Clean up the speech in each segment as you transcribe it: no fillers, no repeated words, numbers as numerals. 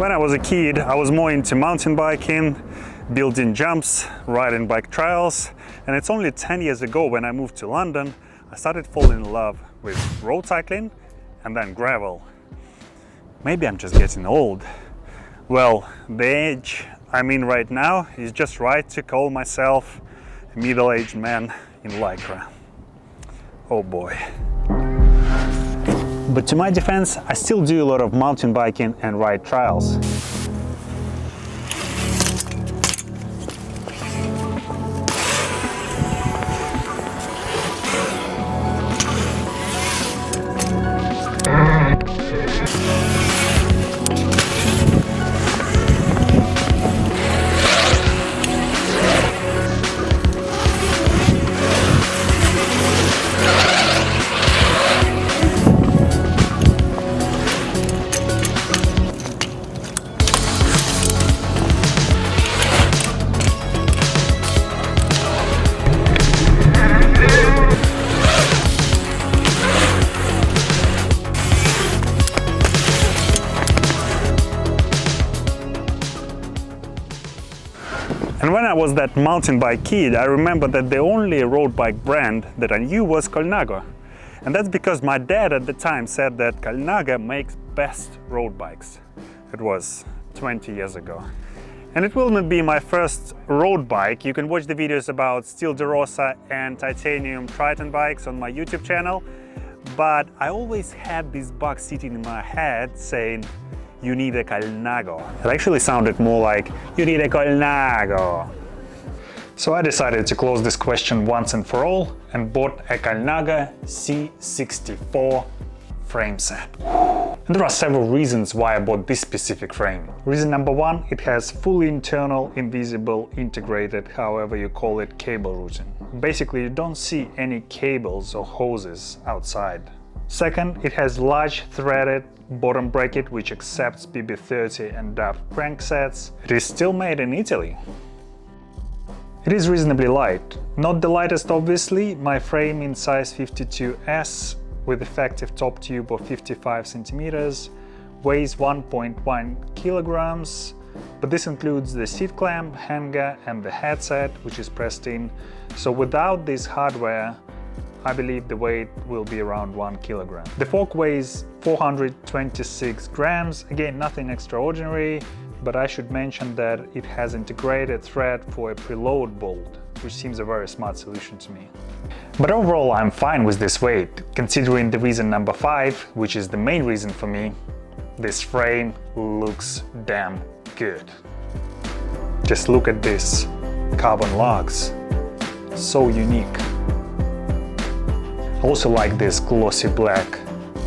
When I was a kid, I was more into mountain biking, building jumps, riding bike trails, and it's only 10 years ago when I moved to London, I started falling in love with road cycling and then gravel. Maybe I'm just getting old. Well, the age I'm in right now is just right to call myself a middle-aged man in Lycra. Oh boy. But to my defense, I still do a lot of mountain biking and ride trails. And when I was that mountain bike kid, I remember that the only road bike brand that I knew was COLNAGO. And that's because my dad at the time said that COLNAGO makes best road bikes. It was 20 years ago. And it will not be my first road bike. You can watch the videos about steel DeRosa and titanium Triton bikes on my YouTube channel. But I always had this bug sitting in my head saying, you need a COLNAGO. It actually sounded more like, you need a COLNAGO. So I decided to close this question once and for all and bought a COLNAGO C64 frame set. And there are several reasons why I bought this specific frame. Reason number one, it has fully internal, invisible, integrated, however you call it, cable routing. Basically, you don't see any cables or hoses outside. Second, it has large threaded bottom bracket which accepts BB30 and DAF cranksets. It is still made in Italy. It is reasonably light. Not the lightest obviously, my frame in size 52S with effective top tube of 55 centimeters weighs 1.1 kilograms, but this includes the seat clamp, hanger and the headset which is pressed in. So without this hardware, I believe the weight will be around 1 kilogram. The fork weighs 426 grams, again nothing extraordinary, but I should mention that it has integrated thread for a preload bolt, which seems a very smart solution to me. But overall I'm fine with this weight, considering the reason number 5, which is the main reason for me. This frame looks damn good. Just look at this, carbon lugs, so unique. I also like this glossy black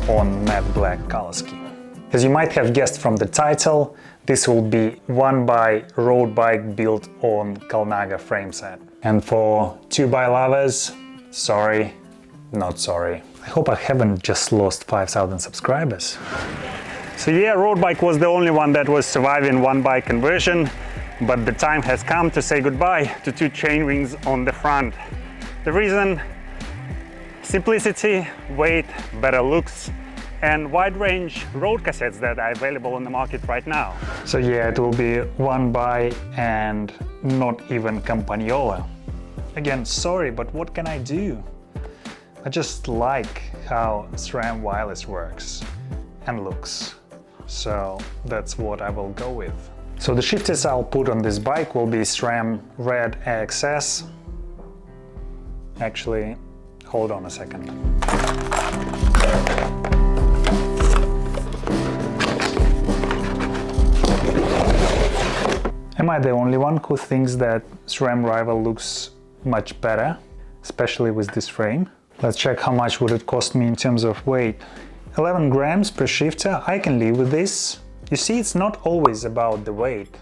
on matte black color scheme. As you might have guessed from the title, this will be 1x road bike built on COLNAGO frame set. And for 2x lovers, sorry, not sorry. I hope I haven't just lost 5,000 subscribers. So yeah, road bike was the only one that was surviving 1x conversion, but the time has come to say goodbye to 2 chain rings on the front. The reason? Simplicity, weight, better looks, and wide range road cassettes that are available on the market right now. So yeah, it will be 1x and not even Campagnola. Again, sorry, but what can I do? I just like how SRAM wireless works and looks. So that's what I will go with. So the shifters I'll put on this bike will be Sram Red AXS. Actually, hold on a second. Am I the only one who thinks that SRAM Rival looks much better, especially with this frame? Let's check how much would it cost me in terms of weight. 11 grams per shifter, I can live with this. You see, it's not always about the weight.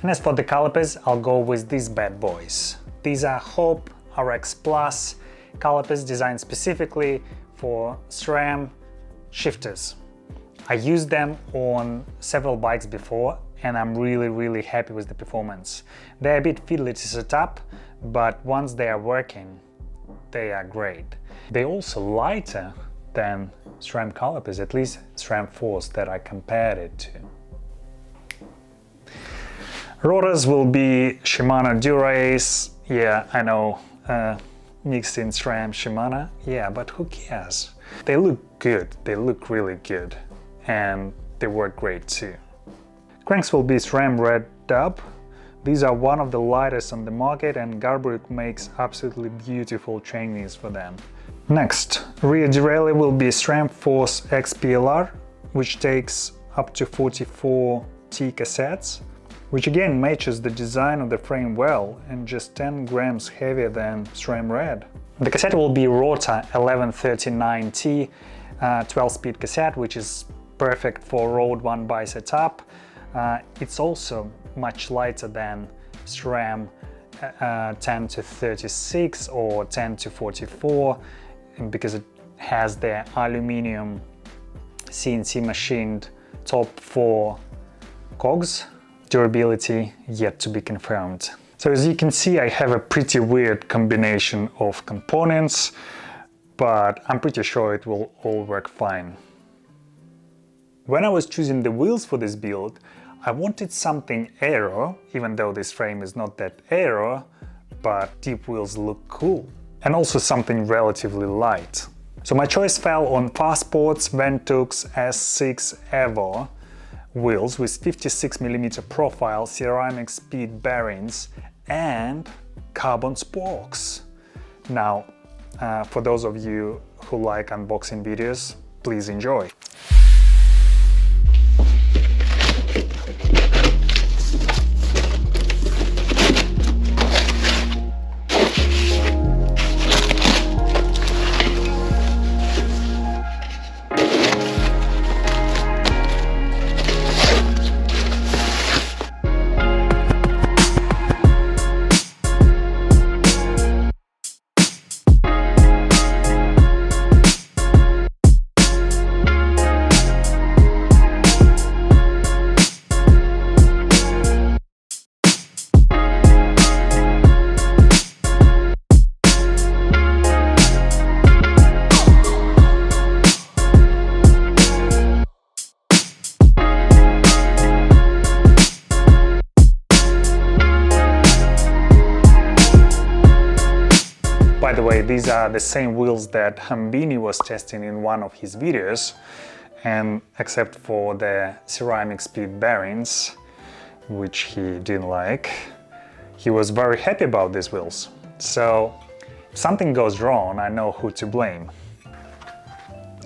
And as for the calipers, I'll go with these bad boys. These are Hope RX Plus calipers designed specifically for SRAM shifters. I used them on several bikes before and I'm really happy with the performance. They're a bit fiddly to set up, but once they are working, they are great. They're also lighter than SRAM calipers, at least Sram Force that I compared it to. Rotors will be Shimano Dura-Ace. Yeah, I know, mixed in SRAM Shimano. Yeah, but who cares? They look good, they look really good, and they work great too. Cranks will be Sram Red AXS. These are one of the lightest on the market, and Garbaruk makes absolutely beautiful chainrings for them. Next, rear derailleur will be Sram Force XPLR, which takes up to 44T cassettes, which again matches the design of the frame well and just 10 grams heavier than Sram Red. The cassette will be Rotor 1139T 12-speed cassette, which is perfect for Road 1 bike setup. It's also much lighter than SRAM 10 to 36 or 10 to 44 because it has the aluminum CNC machined top 4 cogs. Durability yet to be confirmed. So as you can see, I have a pretty weird combination of components, but I'm pretty sure it will all work fine. When I was choosing the wheels for this build, I wanted something aero, even though this frame is not that aero, but deep wheels look cool. And also something relatively light. So my choice fell on Farsports Ventux S6 Evo wheels with 56mm profile, ceramic speed bearings and carbon spokes. Now, for those of you who like unboxing videos, please enjoy. By the way, these are the same wheels that Hambini was testing in one of his videos, and except for the ceramic speed bearings, which he didn't like, he was very happy about these wheels. So if something goes wrong, I know who to blame.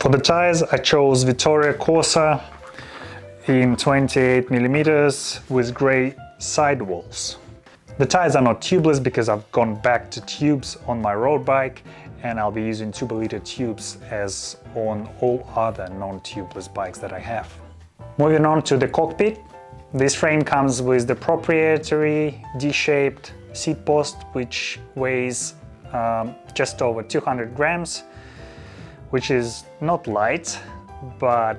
For the tires, I chose Vittoria Corsa in 28mm with grey sidewalls. The tires are not tubeless because I've gone back to tubes on my road bike, and I'll be using Tubolito tubes as on all other non-tubeless bikes that I have. Moving on to the cockpit, this frame comes with the proprietary D-shaped seat post, which weighs just over 200 grams, which is not light, but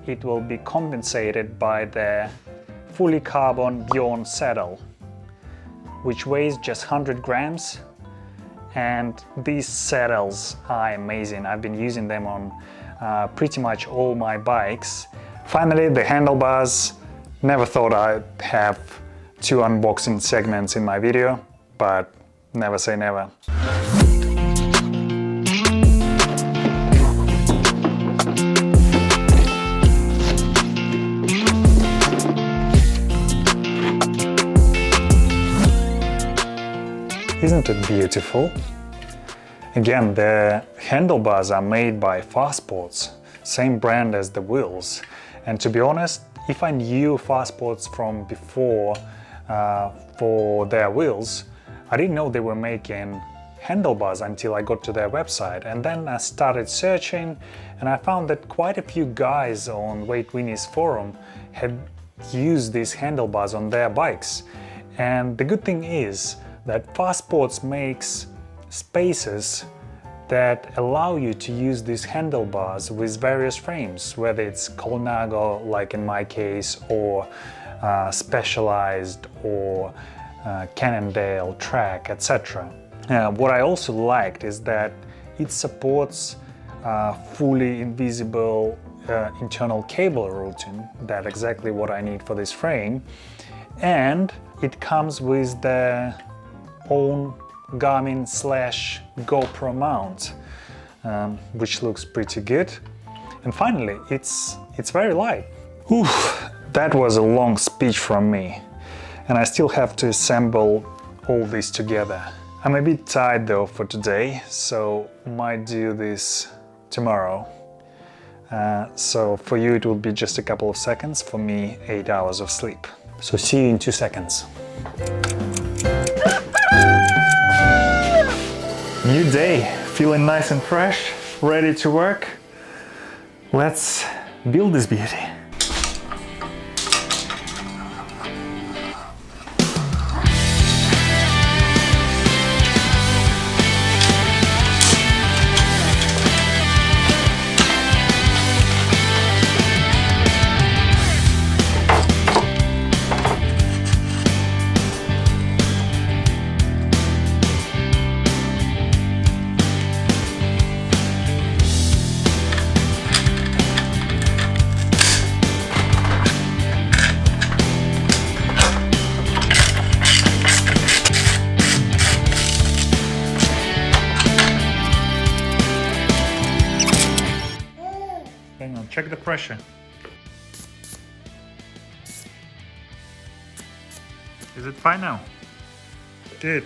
it will be compensated by the fully carbon Bjorn saddle, which weighs just 100 grams, and these saddles are amazing. I've been using them on pretty much all my bikes. Finally, the handlebars. Never thought I'd have 2 unboxing segments in my video, but never say never. Isn't it beautiful? Again, the handlebars are made by Farsports, same brand as the wheels. And to be honest, if I knew Farsports from before for their wheels, I didn't know they were making handlebars until I got to their website. And then I started searching, and I found that quite a few guys on Weight Winnie's forum had used these handlebars on their bikes. And the good thing is that Farsports makes spaces that allow you to use these handlebars with various frames, whether it's Colnago, like in my case, or Specialized, or Cannondale, Track, etc. What I also liked is that it supports fully invisible internal cable routing. That's exactly what I need for this frame. and it comes with the own Garmin/GoPro mount, which looks pretty good. And finally, it's very light. Whew, that was a long speech from me, and I still have to assemble all this together. I'm a bit tired though for today, so might do this tomorrow. So for you it will be just a couple of seconds, for me 8 hours of sleep. So see you in 2 seconds. New day, feeling nice and fresh, ready to work. Let's build this beauty. Hang on, check the pressure. Is it fine now? Good.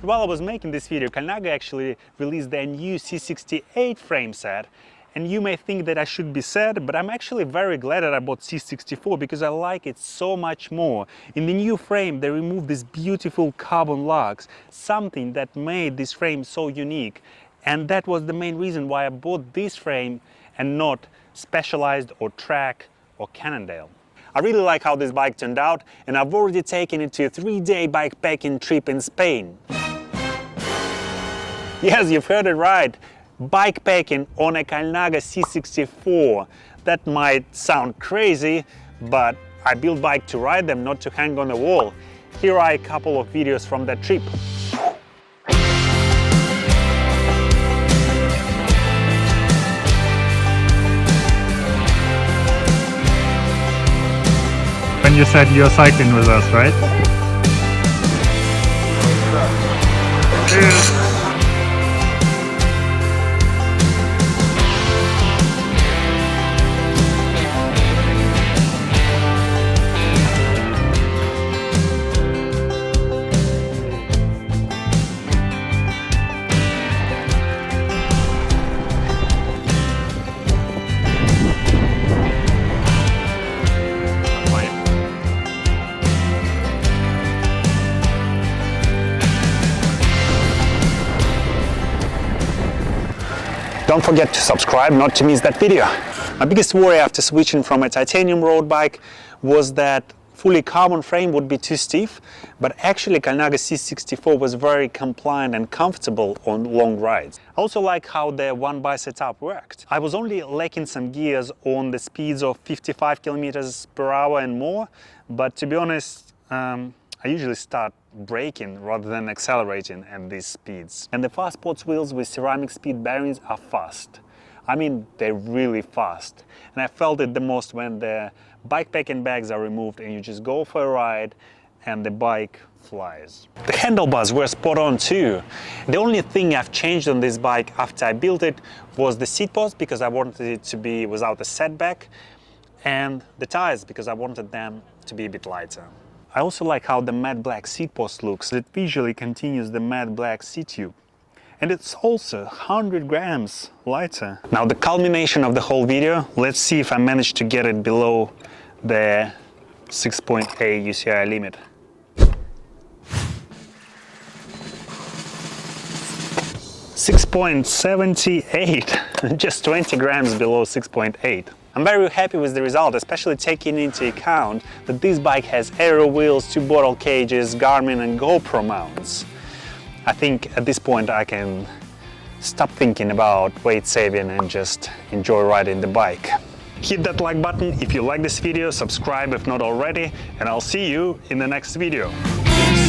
While I was making this video, COLNAGO actually released their new C68 frame set. And you may think that I should be sad, but I'm actually very glad that I bought C64 because I like it so much more. In the new frame, they removed these beautiful carbon lugs, something that made this frame so unique. And that was the main reason why I bought this frame and not Specialized or Track or Cannondale. I really like how this bike turned out, and I've already taken it to a 3-day bikepacking trip in Spain. Yes, you've heard it right. Bikepacking on a COLNAGO C64. That might sound crazy, but I build bike to ride them, not to hang on the wall. Here are a couple of videos from that trip. When you said you're cycling with us, right? Cheers. Don't forget to subscribe not to miss that video. My biggest worry after switching from a titanium road bike was that fully carbon frame would be too stiff, but actually COLNAGO C64 was very compliant and comfortable on long rides. I also like how the one-by setup worked. I was only lacking some gears on the speeds of 55 km/h and more, but to be honest, I usually start braking rather than accelerating at these speeds. And the Farsports wheels with ceramic speed bearings are fast. I mean, they're really fast. And I felt it the most when the bikepacking bags are removed and you just go for a ride and the bike flies. The handlebars were spot on too. The only thing I've changed on this bike after I built it was the seat post, because I wanted it to be without a setback, and the tires, because I wanted them to be a bit lighter. I also like how the matte black seat post looks. It visually continues the matte black seat tube. And it's also 100 grams lighter. Now the culmination of the whole video, let's see if I manage to get it below the 6.8 UCI limit. 6.78, just 20 grams below 6.8. I'm very happy with the result, especially taking into account that this bike has aero wheels, 2 bottle cages, Garmin and GoPro mounts. I think at this point I can stop thinking about weight saving and just enjoy riding the bike. Hit that like button if you like this video, subscribe if not already, and I'll see you in the next video. Peace.